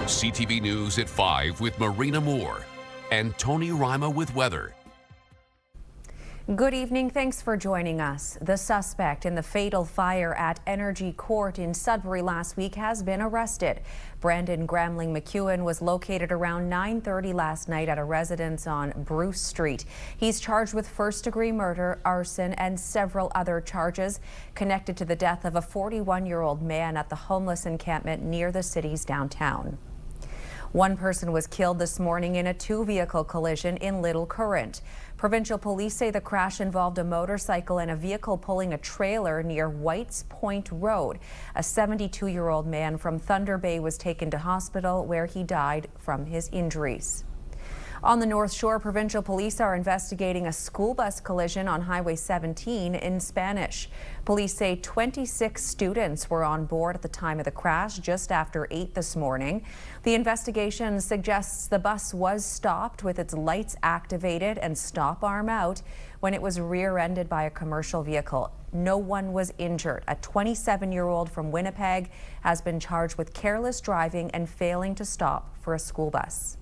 CTV News at 5 with Marina Moore and Tony Rima with weather. Good evening. Thanks for joining us. The suspect in the fatal fire at Energy Court in Sudbury last week has been arrested. Brandon Gramling McEwen was located around 9:30 last night at a residence on Bruce Street. He's charged with first-degree murder, arson, and several other charges connected to the death of a 41-year-old man at the homeless encampment near the city's downtown. One person was killed this morning in a two-vehicle collision in Little Current. Provincial police say the crash involved a motorcycle and a vehicle pulling a trailer near Whites Point Road. A 72-year-old man from Thunder Bay was taken to hospital where he died from his injuries. On the North Shore, provincial police are investigating a school bus collision on Highway 17 in Spanish. Police say 26 students were on board at the time of the crash just after 8 this morning. The investigation suggests the bus was stopped with its lights activated and stop arm out when it was rear-ended by a commercial vehicle. No one was injured. A 27-year-old from Winnipeg has been charged with careless driving and failing to stop for a school bus.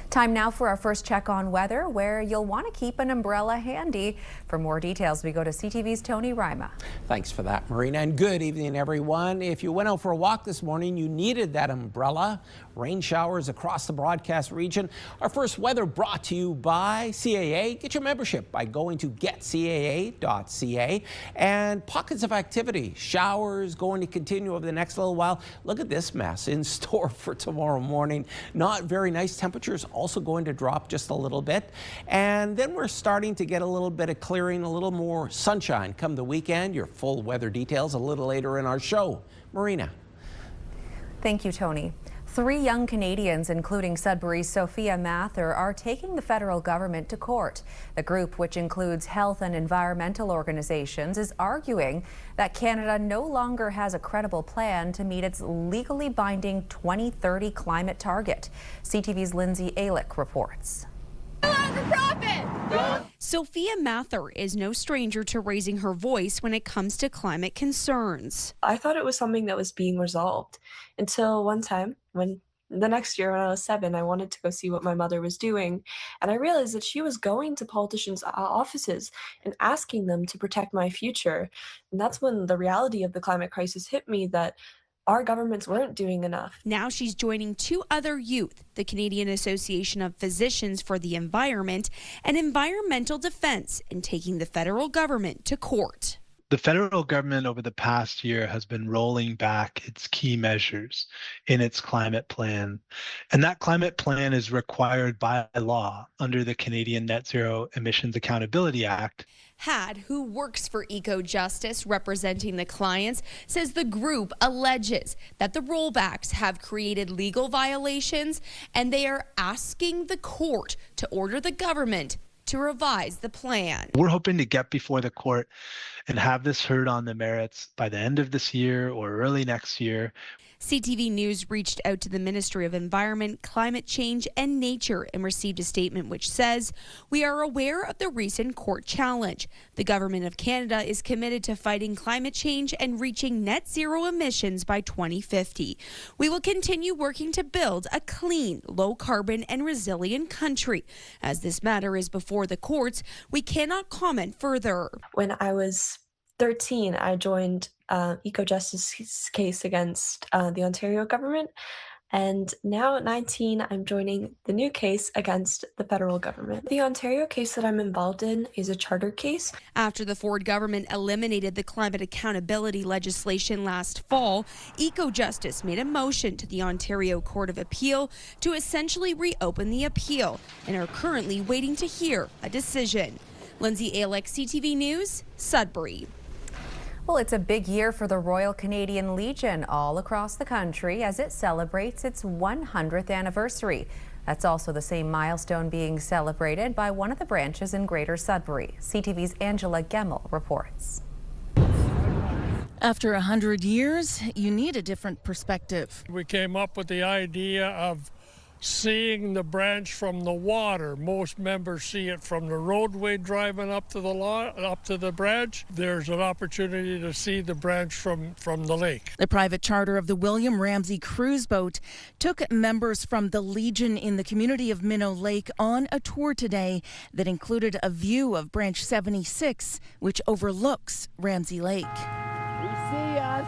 Time now for our first check on weather, where you'll want to keep an umbrella handy. For more details, we go to CTV's Tony Rima. Thanks for that, Marina, and good evening, everyone. If you went out for a walk this morning, you needed that umbrella. Rain showers across the broadcast region. Our first weather brought to you by CAA. Get your membership by going to getcaa.ca. And pockets of activity. Showers going to continue over the next little while. Look at this mess in store for tomorrow morning. Not very nice temperatures. Also going to drop just a little bit. And then we're starting to get a little bit of clearing, a little more sunshine come the weekend. Your full weather details a little later in our show. Marina. Thank you, Tony. 3 young Canadians, including Sudbury's Sophia Mather, are taking the federal government to court. The group, which includes health and environmental organizations, is arguing that Canada no longer has a credible plan to meet its legally binding 2030 climate target. CTV's Lindsay Alick reports. Sophia Mather is no stranger to raising her voice when it comes to climate concerns. I thought it was something that was being resolved until one time when the next year when I was 7, I wanted to go see what my mother was doing. And I realized that she was going to politicians' offices and asking them to protect my future. And that's when the reality of the climate crisis hit me, that our governments weren't doing enough. Now she's joining 2 other youth, the Canadian Association of Physicians for the Environment and Environmental Defence, in taking the federal government to court. The federal government over the past year has been rolling back its key measures in its climate plan. And that climate plan is required by law under the Canadian Net Zero Emissions Accountability Act. Had, who works for Eco Justice representing the clients, says the group alleges that the rollbacks have created legal violations, and they are asking the court to order the government to revise the plan. We're hoping to get before the court and have this heard on the merits by the end of this year or early next year. CTV News reached out to the Ministry of Environment, Climate Change and Nature and received a statement which says, "We are aware of the recent court challenge. The Government of Canada is committed to fighting climate change and reaching net zero emissions by 2050. We will continue working to build a clean, low carbon and resilient country. As this matter is before the courts, we cannot comment further." When I was 13, I joined Eco Justice's case against the Ontario government. And now at 19, I'm joining the new case against the federal government. The Ontario case that I'm involved in is a charter case. After the Ford government eliminated the climate accountability legislation last fall, Eco Justice made a motion to the Ontario Court of Appeal to essentially reopen the appeal and are currently waiting to hear a decision. Lindsay Alick, CTV News, Sudbury. Well, it's a big year for the Royal Canadian Legion all across the country as it celebrates its 100th anniversary. That's also the same milestone being celebrated by one of the branches in Greater Sudbury. CTV's Angela Gemmel reports. After 100 years, you need a different perspective. We came up with the idea of seeing the branch from the water. Most members see it from the roadway driving up to the branch. There's an opportunity to see the branch from the lake. The private charter of the William Ramsey cruise boat took members from the Legion in the community of Minnow Lake on a tour today that included a view of Branch 76, which overlooks Ramsey Lake. We see us.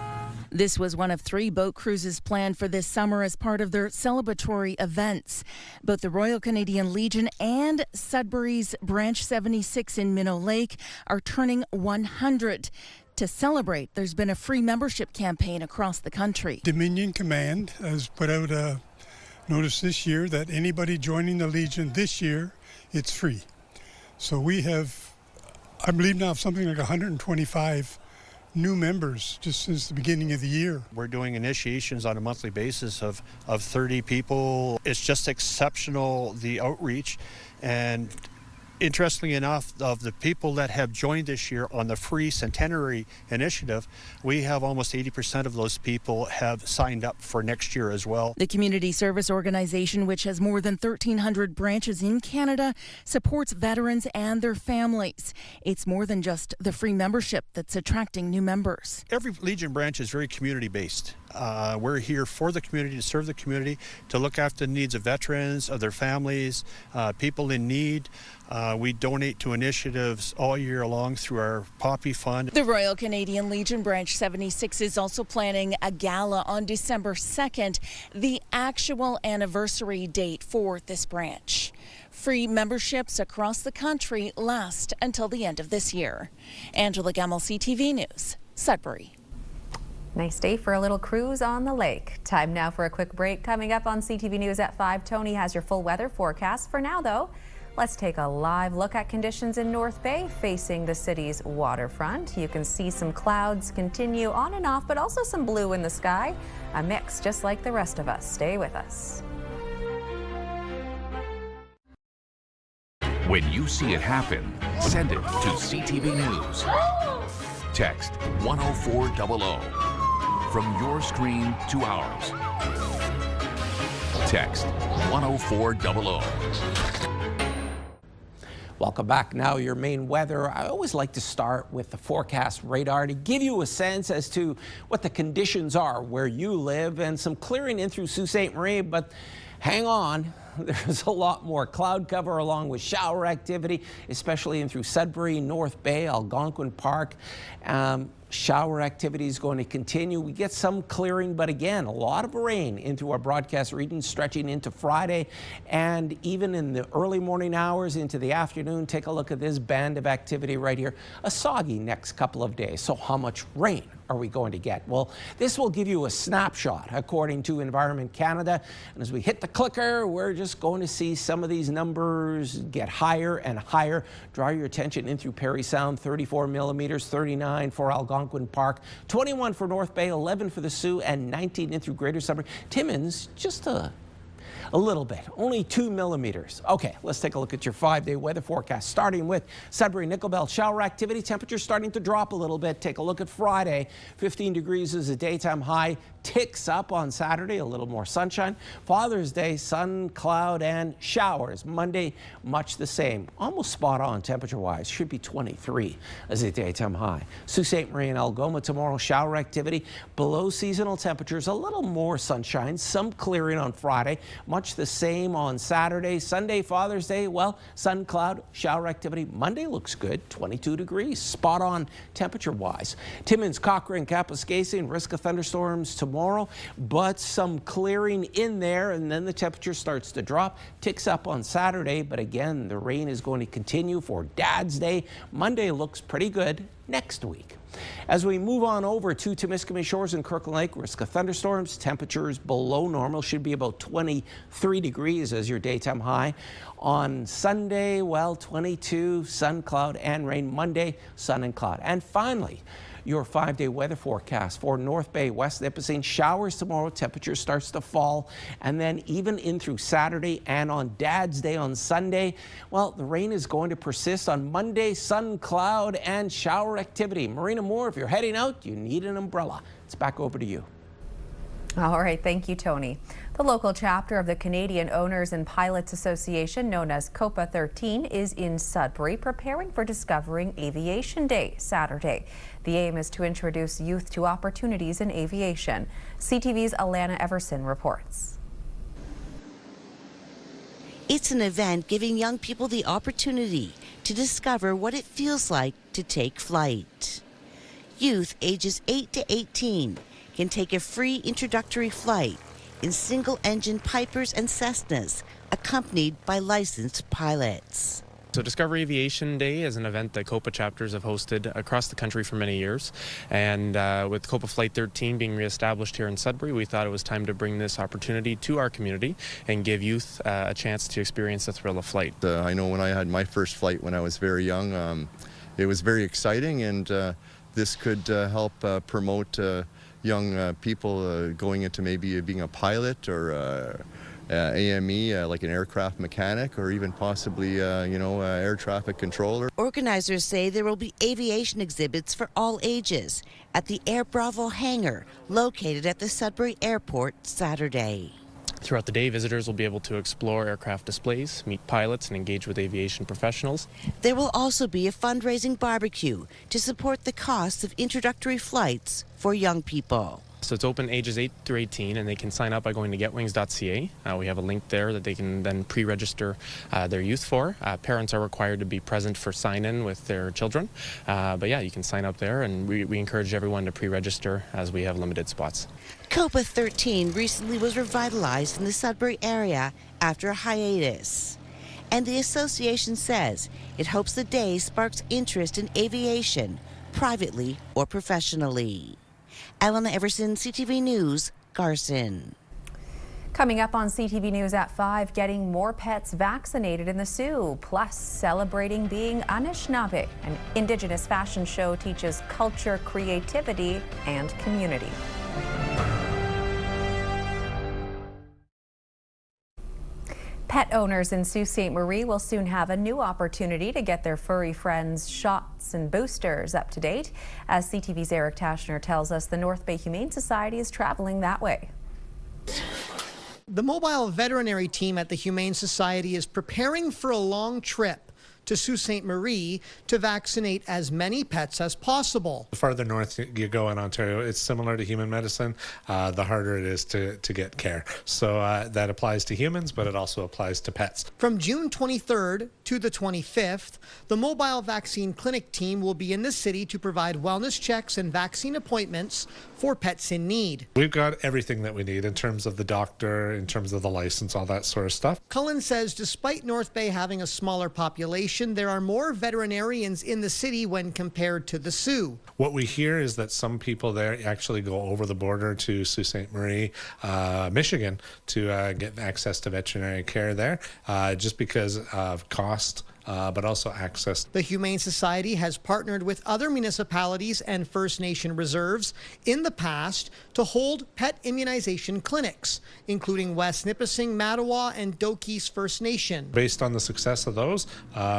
This was one of 3 boat cruises planned for this summer as part of their celebratory events. Both the Royal Canadian Legion and Sudbury's Branch 76 in Minnow Lake are turning 100. To celebrate, there's been a free membership campaign across the country. Dominion Command has put out a notice this year that anybody joining the Legion this year, it's free. So we have, I believe now, something like 125 new members just since the beginning of the year. We're doing initiations on a monthly basis of 30 people. It's just exceptional, the outreach. And interestingly enough, of the people that have joined this year on the free centenary initiative, we have almost 80% of those people have signed up for next year as well. The community service organization, which has more than 1,300 branches in Canada, supports veterans and their families. It's more than just the free membership that's attracting new members. Every Legion branch is very community-based. We're here for the community, to serve the community, to look after the needs of veterans, of their families, people in need. We donate to initiatives all year long through our Poppy Fund. The Royal Canadian Legion Branch 76 is also planning a gala on December 2nd, the actual anniversary date for this branch. Free memberships across the country last until the end of this year. Angela Gemmell, CTV News, Sudbury. Nice day for a little cruise on the lake. Time now for a quick break. Coming up on CTV News at 5, Tony has your full weather forecast. For now, though, let's take a live look at conditions in North Bay facing the city's waterfront. You can see some clouds continue on and off, but also some blue in the sky. A mix just like the rest of us. Stay with us. When you see it happen, send it to CTV News. Text 10400 from your screen to ours. Text 10400. Welcome back. Now your main weather. I always like to start with the forecast radar to give you a sense as to what the conditions are where you live, and some clearing in through Sault Ste. Marie, but hang on. There's a lot more cloud cover along with shower activity, especially in through Sudbury, North Bay, Algonquin Park. Shower activity is going to continue. We get some clearing, but again, a lot of rain into our broadcast region stretching into Friday, and even in the early morning hours into the afternoon. Take a look at this band of activity right here. A soggy next couple of days. So how much rain are we going to get? Well, this will give you a snapshot according to Environment Canada. And as we hit the clicker, we're just going to see some of these numbers get higher and higher. Draw your attention in through Parry Sound, 34 millimeters, 39 for Algonquin Park, 21 for North Bay, 11 for the Sioux, and 19 in through Greater Sudbury. Timmins, just a little bit, only 2 millimeters. Okay, let's take a look at your 5-day weather forecast, starting with Sudbury, Nickel Belt. Shower activity, temperatures starting to drop a little bit. Take a look at Friday. 15 degrees is a daytime high. Ticks up on Saturday, a little more sunshine. Father's Day, sun, cloud, and showers. Monday, much the same. Almost spot on temperature-wise. Should be 23 as a daytime high. Sault Ste. Marie and Algoma tomorrow, shower activity. Below seasonal temperatures, a little more sunshine. Some clearing on Friday. Much the same on Saturday. Sunday, Father's Day, well, sun, cloud, shower activity. Monday looks good, 22 degrees. Spot on temperature-wise. Timmins, Cochrane, Kapuskasing, risk of thunderstorms tomorrow, but some clearing in there, and then the temperature starts to drop. Ticks up on Saturday, but again, the rain is going to continue for Dad's Day. Monday looks pretty good next week. As we move on over to Temiskaming Shores and Kirkland Lake, risk of thunderstorms, temperatures below normal, should be about 23 degrees as your daytime high. On Sunday, well, 22, sun, cloud, and rain. Monday, sun and cloud. And finally, your 5-day weather forecast for North Bay, West Nipissing. Showers tomorrow, temperature starts to fall, and then even in through Saturday and on Dad's Day on Sunday, well, the rain is going to persist on Monday. Sun, cloud, and shower activity. Marina Moore, if you're heading out, you need an umbrella. It's back over to you. All right, thank you, Tony. The local chapter of the Canadian Owners and Pilots Association, known as COPA 13, is in Sudbury preparing for Discoverin Aviation Day Saturday. The aim is to introduce youth to opportunities in aviation. CTV's Alana Everson reports. It's an event giving young people the opportunity to discover what it feels like to take flight. Youth ages 8 to 18 can take a free introductory flight in single-engine Pipers and Cessnas, accompanied by licensed pilots. So Discover Aviation Day is an event that COPA chapters have hosted across the country for many years. And with COPA Flight 13 being reestablished here in Sudbury, we thought it was time to bring this opportunity to our community and give youth a chance to experience the thrill of flight. I know when I had my first flight when I was very young, it was very exciting, and this could help promote young people going into maybe being a pilot or AME, like an aircraft mechanic, or even possibly, air traffic controller. Organizers say there will be aviation exhibits for all ages at the Air Bravo hangar located at the Sudbury Airport Saturday. Throughout the day, visitors will be able to explore aircraft displays, meet pilots, and engage with aviation professionals. There will also be a fundraising barbecue to support the costs of introductory flights for young people. So it's open ages 8 through 18, and they can sign up by going to getwings.ca. We have a link there that they can then pre-register their youth for. Parents are required to be present for sign-in with their children. But yeah, you can sign up there, and we encourage everyone to pre-register as we have limited spots. COPA 13 recently was revitalized in the Sudbury area after a hiatus. And the association says it hopes the day sparks interest in aviation, privately or professionally. Alana Everson, CTV News, Carson. Coming up on CTV News at 5, getting more pets vaccinated in the Sioux, plus celebrating being Anishinaabe. An Indigenous fashion show teaches culture, creativity, and community. Pet owners in Sault Ste. Marie will soon have a new opportunity to get their furry friends shots and boosters up to date. As CTV's Eric Tashner tells us, the North Bay Humane Society is traveling that way. The mobile veterinary team at the Humane Society is preparing for a long trip to Sault Ste. Marie to vaccinate as many pets as possible. The farther north you go in Ontario, it's similar to human medicine. The harder it is to get care. So that applies to humans, but it also applies to pets. From June 23rd to the 25th, the mobile vaccine clinic team will be in the city to provide wellness checks and vaccine appointments for pets in need. We've got everything that we need in terms of the doctor, in terms of the license, all that sort of stuff. Cullen says despite North Bay having a smaller population, there are more veterinarians in the city when compared to the Sioux. What we hear is that some people there actually go over the border to Sault Ste. Marie, Michigan, to get access to veterinary care there, just because of cost. But also access. The Humane Society has partnered with other municipalities and First Nation reserves in the past to hold pet immunization clinics, including West Nipissing, Mattawa, and Doki's First Nation. Based on the success of those,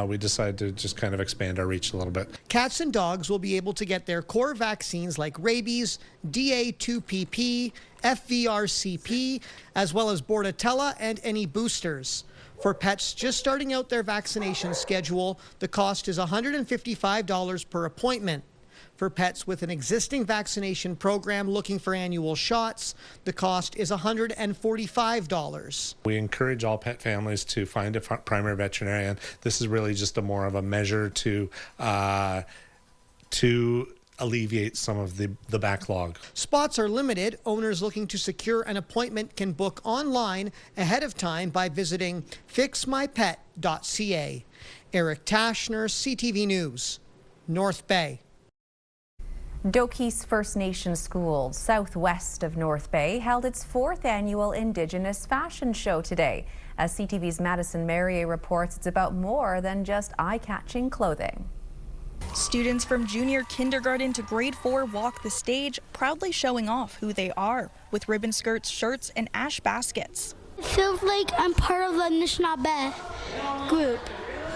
we decided to just kind of expand our reach a little bit. Cats and dogs will be able to get their core vaccines like rabies, DA2PP, FVRCP, as well as Bordetella and any boosters. For pets just starting out their vaccination schedule, the cost is $155 per appointment. For pets with an existing vaccination program looking for annual shots, the cost is $145. We encourage all pet families to find a primary veterinarian. This is really just more of a measure to alleviate some of the backlog. Spots are limited. Owners looking to secure an appointment can book online ahead of time by visiting fixmypet.ca. Eric Tashner, CTV News, North Bay. Doki's First Nation School, southwest of North Bay, held its 4th annual Indigenous fashion show today. As CTV's Madison Merrier reports, it's about more than just eye-catching clothing. Students from junior kindergarten to grade 4 walk the stage, proudly showing off who they are, with ribbon skirts, shirts, and ash baskets. It feels like I'm part of the Anishinaabe group.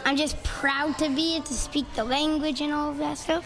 I'm just proud to be it, to speak the language and all of that stuff.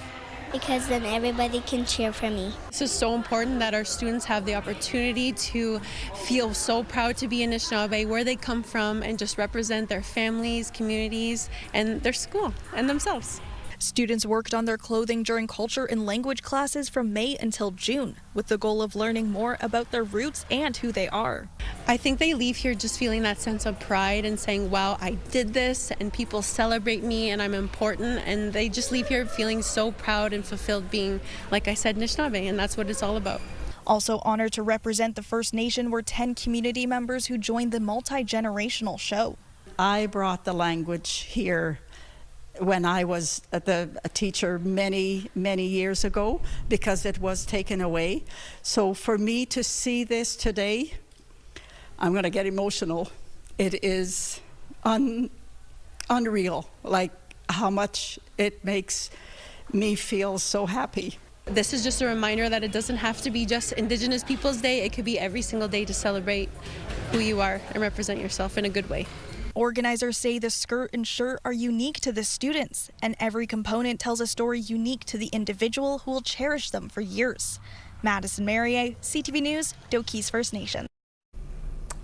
because then everybody can cheer for me. This is so important that our students have the opportunity to feel so proud to be Anishinaabe, where they come from, and just represent their families, communities, and their school and themselves. Students worked on their clothing during culture and language classes from May until June, with the goal of learning more about their roots and who they are. I think they leave here just feeling that sense of pride and saying, wow, I did this, and people celebrate me, and I'm important, and they just leave here feeling so proud and fulfilled being, like I said, Anishinaabe, and that's what it's all about. Also honored to represent the First Nation were 10 community members who joined the multi-generational show. I brought the language here when I was a teacher many years ago, because it was taken away. So for me to see this today, I'm going to get emotional. It is unreal, like how much it makes me feel so happy. This is just a reminder that it doesn't have to be just Indigenous Peoples Day. It could be every single day to celebrate who you are and represent yourself in a good way. Organizers say the skirt and shirt are unique to the students, and every component tells a story unique to the individual who will cherish them for years. Madison Marier, CTV News, Doki's First Nation.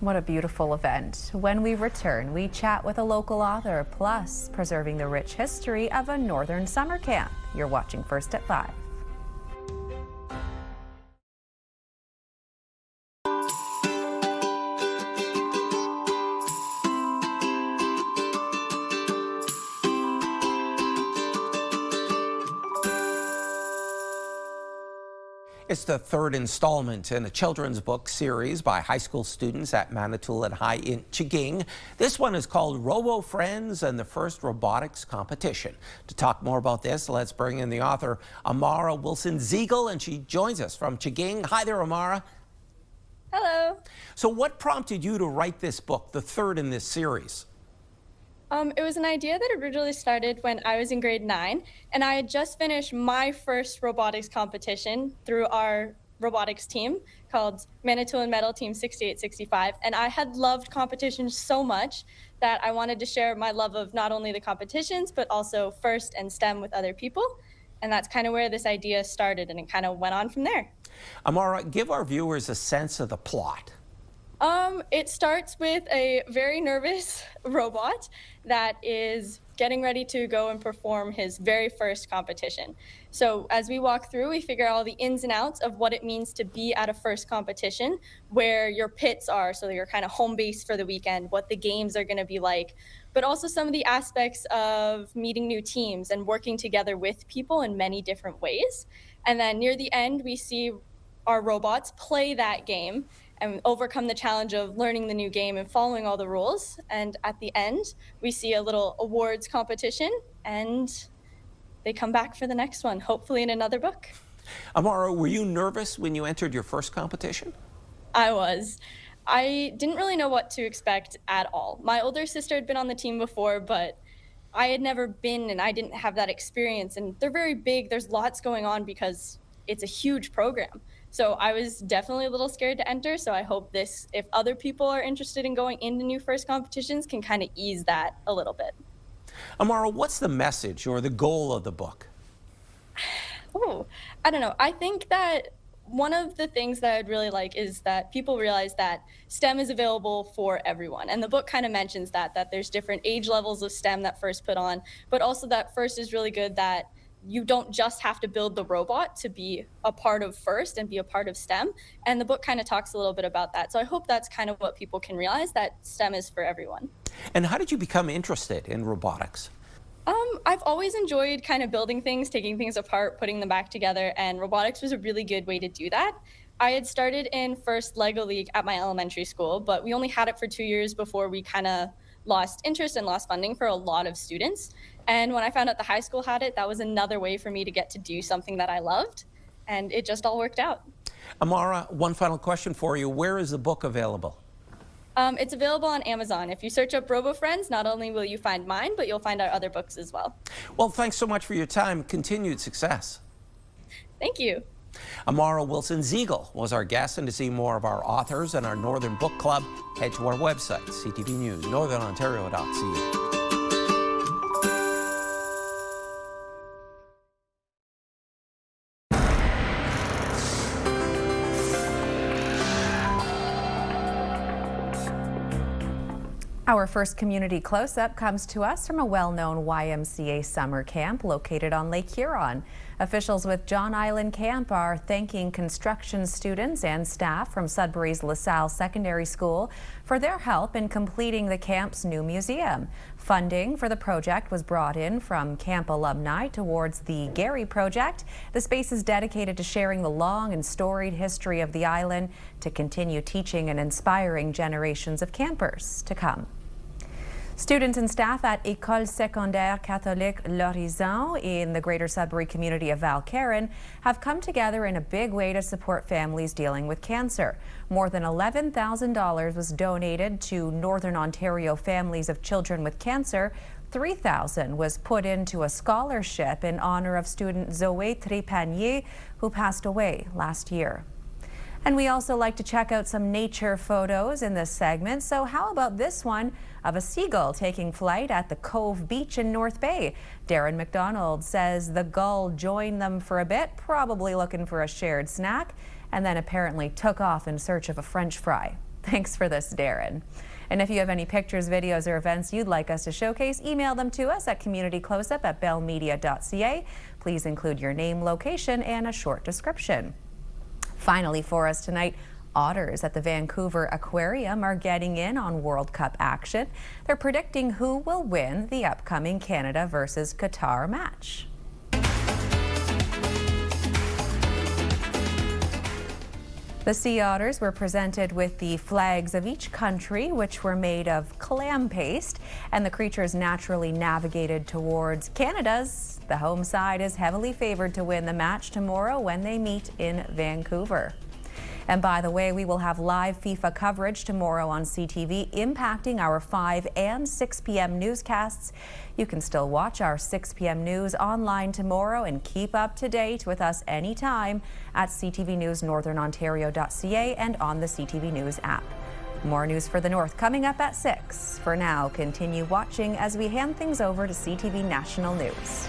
What a beautiful event. When we return, we chat with a local author, plus preserving the rich history of a northern summer camp. You're watching First at 5. It's the third installment in a children's book series by high school students at Manitoulin High in Chiging. This one is called Robo Friends and the First Robotics Competition. To talk more about this, let's bring in the author, Amara Wilson-Ziegel, and she joins us from Chiging. Hi there, Amara. Hello. So what prompted you to write this book, the third in this series? It was an idea that originally started when I was in grade 9, and I had just finished my first robotics competition through our robotics team called Manitoulin Medal Team 6865, and I had loved competitions so much that I wanted to share my love of not only the competitions, but also FIRST and STEM with other people, and that's kind of where this idea started, and it kind of went on from there. Amara, give our viewers a sense of the plot. It starts with a very nervous robot that is getting ready to go and perform his very first competition. So as we walk through, we figure out all the ins and outs of what it means to be at a first competition, where your pits are, so your kind of home base for the weekend, what the games are going to be like, but also some of the aspects of meeting new teams and working together with people in many different ways. And then near the end, we see our robots play that game and overcome the challenge of learning the new game and following all the rules. And at the end, we see a little awards competition, and they come back for the next one, hopefully in another book. Amara, were you nervous when you entered your first competition? I was. I didn't really know what to expect at all. My older sister had been on the team before, but I had never been, and I didn't have that experience. And they're very big. There's lots going on because it's a huge program. So I was definitely a little scared to enter. So I hope this, if other people are interested in going into new first competitions, can kind of ease that a little bit. Amara, what's the message or the goal of the book? Oh, I don't know. I think that one of the things that I'd really like is that people realize that STEM is available for everyone. And the book kind of mentions that there's different age levels of STEM that FIRST put on, but also that FIRST is really good that you don't just have to build the robot to be a part of FIRST and be a part of STEM. And the book kind of talks a little bit about that. So I hope that's kind of what people can realize, that STEM is for everyone. And how did you become interested in robotics? I've always enjoyed kind of building things, taking things apart, putting them back together, and robotics was a really good way to do that. I had started in FIRST Lego League at my elementary school, but we only had it for 2 years before we kind of lost interest and lost funding for a lot of students. And when I found out the high school had it, that was another way for me to get to do something that I loved, and it just all worked out. Amara, one final question for you. Where is the book available? It's available on Amazon. If you search up Robo Friends, not only will you find mine, but you'll find our other books as well. Well, thanks so much for your time. Continued success. Thank you. Amara Wilson-Ziegel was our guest, and to see more of our authors and our Northern Book Club, head to our website, CTV News, northernontario.ca. Our first community close-up comes to us from a well-known YMCA summer camp located on Lake Huron. Officials with John Island Camp are thanking construction students and staff from Sudbury's LaSalle Secondary School for their help in completing the camp's new museum. Funding for the project was brought in from camp alumni towards the Gary Project. The space is dedicated to sharing the long and storied history of the island to continue teaching and inspiring generations of campers to come. Students and staff at École Secondaire Catholique L'Horizon in the greater Sudbury community of Valcarin have come together in a big way to support families dealing with cancer. More than $11,000 was donated to Northern Ontario families of children with cancer. $3,000 was put into a scholarship in honor of student Zoé Trépanier, who passed away last year. And we also like to check out some nature photos in this segment. So how about this one of a seagull taking flight at the Cove Beach in North Bay? Darren McDonald says the gull joined them for a bit, probably looking for a shared snack, and then apparently took off in search of a French fry. Thanks for this, Darren. And if you have any pictures, videos, or events you'd like us to showcase, email them to us at communitycloseup@bellmedia.ca. Please include your name, location, and a short description. Finally for us tonight, otters at the Vancouver Aquarium are getting in on World Cup action. They're predicting who will win the upcoming Canada versus Qatar match. The sea otters were presented with the flags of each country, which were made of clam paste, and the creatures naturally navigated towards Canada's. The home side is heavily favored to win the match tomorrow when they meet in Vancouver. And by the way, we will have live FIFA coverage tomorrow on CTV, impacting our 5 and 6 p.m. newscasts. You can still watch our 6 p.m. news online tomorrow and keep up to date with us anytime at ctvnewsnorthernontario.ca and on the CTV News app. More news for the North coming up at 6. For now, continue watching as we hand things over to CTV National News.